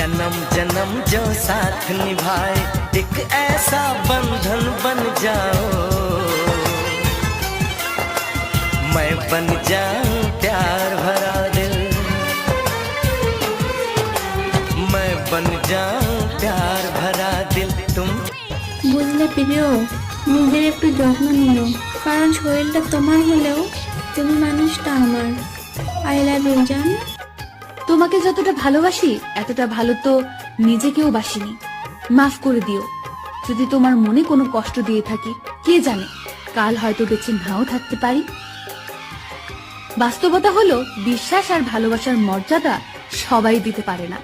जन्म जन्म जो साथ निभाए एक ऐसा बंधन बन जाओ, मैं बन जाऊं प्यार भरा दिल, मैं बन जाऊं प्यार भरा दिल तुम। বুঝলে প্রিয়, নিজের একটু যত্ন নিও, কারণ শরীরটা তোমার হলেও তুমি মানুষটা আমার। আই লাভ ইউ জান। তোমাকে যতটা ভালোবাসি এতটা ভালো তো নিজেকেও বাসিনি। মাফ করে দিও যদি তোমার মনে কোনো কষ্ট দিয়ে থাকি। কে জানে, কাল হয়তো বেঁচে নাও থাকতে পারি। বাস্তবতা হলো বিশ্বাস আর ভালোবাসার মর্যাদা সবাই দিতে পারে না।